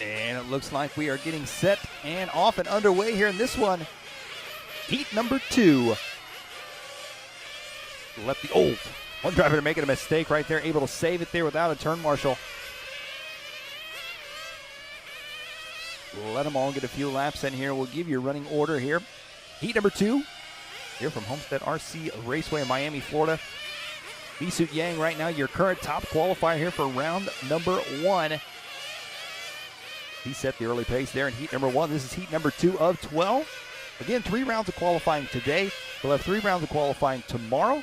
And it looks like we are getting set and off and underway here in this one. Heat number 2. One driver making a mistake right there, able to save it there without a turn marshal. We'll let them all get a few laps in here. We'll give you a running order here. Heat number 2, here from Homestead RC Raceway in Miami, Florida. Bisut Yang right now, your current top qualifier here for round number 1. He set the early pace there in heat number 1. This is heat number 2 of 12. Again, 3 rounds of qualifying today. We'll have 3 rounds of qualifying tomorrow.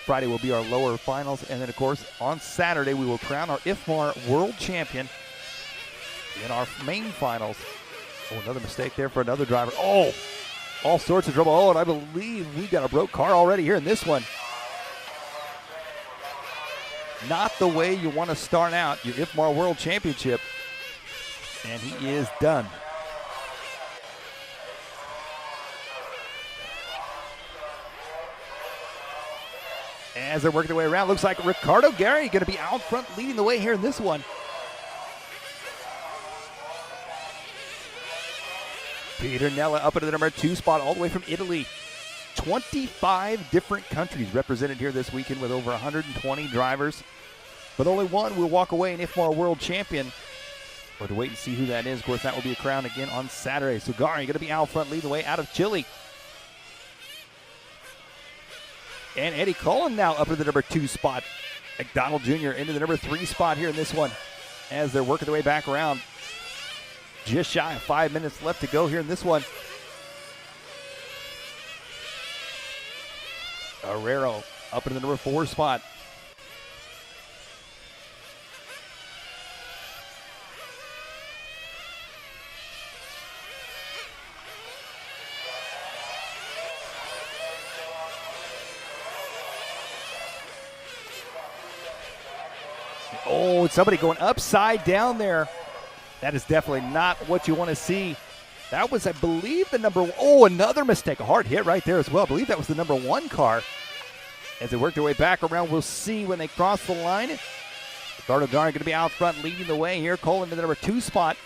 Friday will be our lower finals. And then, of course, on Saturday, we will crown our IFMAR World Champion in our main finals. Oh, another mistake there for another driver. Oh, all sorts of trouble. Oh, and I believe we got a broke car already here in this one. Not the way you want to start out your IFMAR World Championship. And he is done. As they're working their way around, looks like Ricardo Garri going to be out front leading the way here in this one. Pieternella up into the number 2 spot all the way from Italy. 25 different countries represented here this weekend with over 120 drivers. But only one will walk away an IFMAR World Champion. We'll have to wait and see who that is. Of course, that will be a crown again on Saturday. So Garri going to be out front, lead the way out of Chile. And Eddie Cullen now up to the number 2 spot. MacDonald Jr. into the number 3 spot here in this one as they're working their way back around. Just shy of 5 minutes left to go here in this one. Herrero up into the number 4 spot. Oh, somebody going upside down there. That is definitely not what you want to see. That was, I believe, the number 1. Oh, another mistake. A hard hit right there as well. I believe that was the number 1 car. As they work their way back around, we'll see when they cross the line. Ricardo Garri going to be out front leading the way here. Cole into the number 2 spot.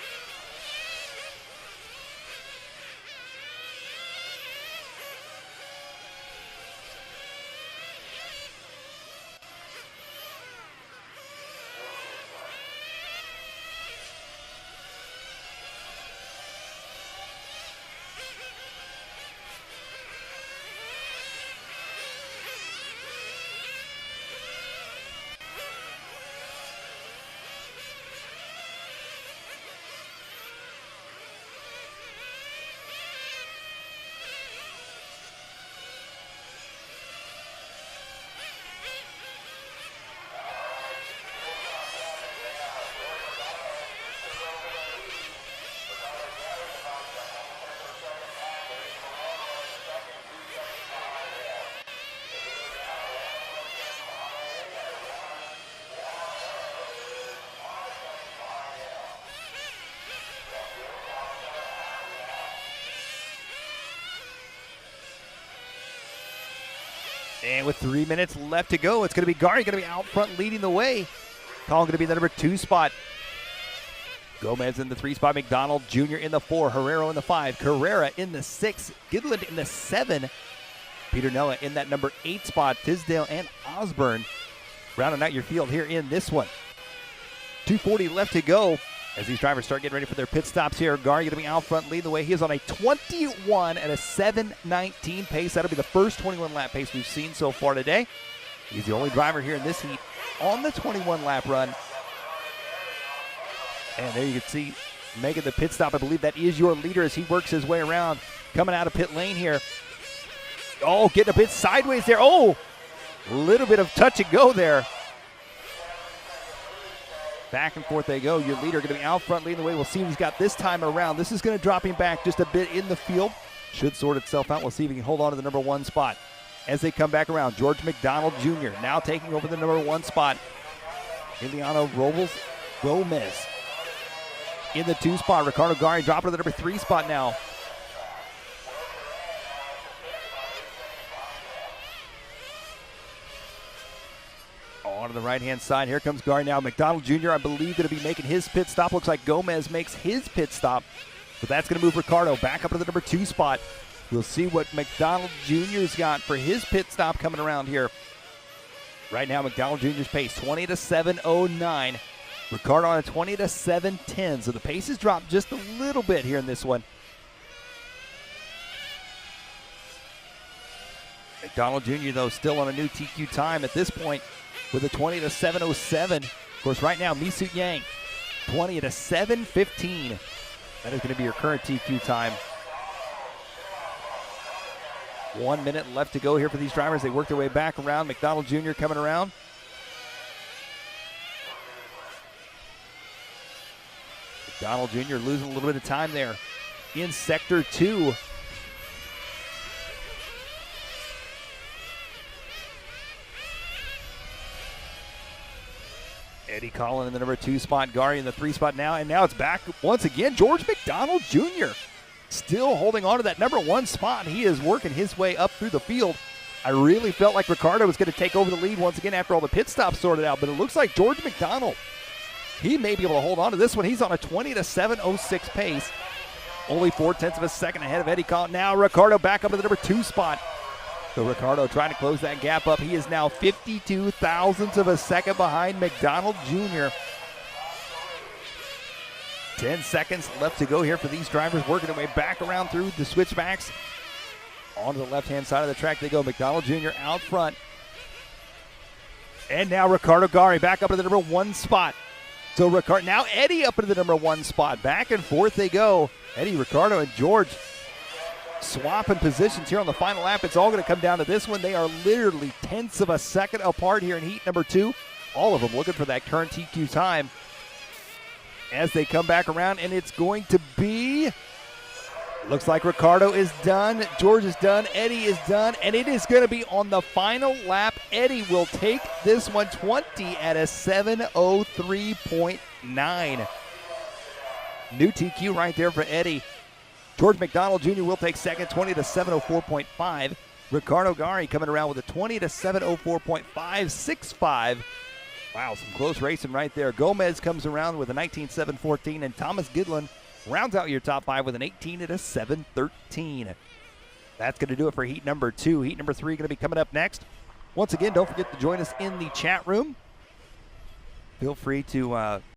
And with 3 minutes left to go, it's going to be Garri going to be out front leading the way. Colin going to be in the number 2 spot. Gomez in the 3 spot. MacDonald Jr. in the 4. Herrero in the 5. Carrera in the 6. Gidlund in the 7. Pieternella in that number 8 spot. Tisdale and Osburn rounding out your field here in this one. 2:40 left to go as these drivers start getting ready for their pit stops here. Garri going to be out front leading the way. He is on a 21 at a 7:19 pace. That'll be the first 21 lap pace we've seen so far today. He's the only driver here in this heat on the 21 lap run. And there you can see making the pit stop. I believe that is your leader as he works his way around. Coming out of pit lane here. Oh, getting a bit sideways there. Oh, a little bit of touch and go there. Back and forth they go. Your leader going to be out front leading the way. We'll see what he's got this time around. This is going to drop him back just a bit in the field. Should sort itself out. We'll see if he can hold on to the number 1 spot. As they come back around, George MacDonald Jr. now taking over the number 1 spot. Emiliano Robles Gomez in the 2 spot. Ricardo Garri dropping to the number 3 spot now. On to the right-hand side, here comes Garri now. MacDonald Jr., I believe, going to be making his pit stop. Looks like Gomez makes his pit stop. But that's going to move Ricardo back up to the number 2 spot. We'll see what MacDonald Jr.'s got for his pit stop coming around here. Right now, MacDonald Jr.'s pace, 20-7:09. Ricardo on a 20-7:10. So the pace has dropped just a little bit here in this one. MacDonald Jr., though, still on a new TQ time at this point with a 20-7:07. Of course, right now, Misut Yang, 20-7:15. That is going to be your current TQ time. 1 minute left to go here for these drivers. They work their way back around. MacDonald Jr. coming around. MacDonald Jr. losing a little bit of time there in Sector 2. Eddie Collin in the number 2 spot, Garri in the 3 spot now, and now it's back once again. George MacDonald Jr. still holding on to that number 1 spot. He is working his way up through the field. I really felt like Ricardo was going to take over the lead once again after all the pit stops sorted out, but it looks like George MacDonald, he may be able to hold on to this one. He's on a 20-7:06 pace. Only 0.4 of a second ahead of Eddie Collin. Now Ricardo back up to the number 2 spot. So Ricardo trying to close that gap up. He is now 52 thousandths of a second behind MacDonald Jr. 10 seconds left to go here for these drivers, working their way back around through the switchbacks. Onto the left-hand side of the track they go. MacDonald Jr. out front. And now Ricardo Garri back up to the number 1 spot. So Ricardo, now Eddie up into the number 1 spot. Back and forth they go. Eddie, Ricardo, and George swapping positions here on the final lap. It's all going to come down to this one. They are literally tenths of a second apart here in heat number 2. All of them looking for that current TQ time as they come back around, and it's going to be, looks like Ricardo is done, George is done, Eddie is done, and it is going to be on the final lap. Eddie will take this one 20-7:03.9. New TQ right there for Eddie. George MacDonald Jr. will take second, 20-7:04.5. Ricardo Garri coming around with a 20-7:04.565. Wow, some close racing right there. Gomez comes around with a 19-7:14, and Thomas Gidlund rounds out your top 5 with an 18-7:13. That's going to do it for heat number 2. Heat number 3 going to be coming up next. Once again, don't forget to join us in the chat room. Feel free to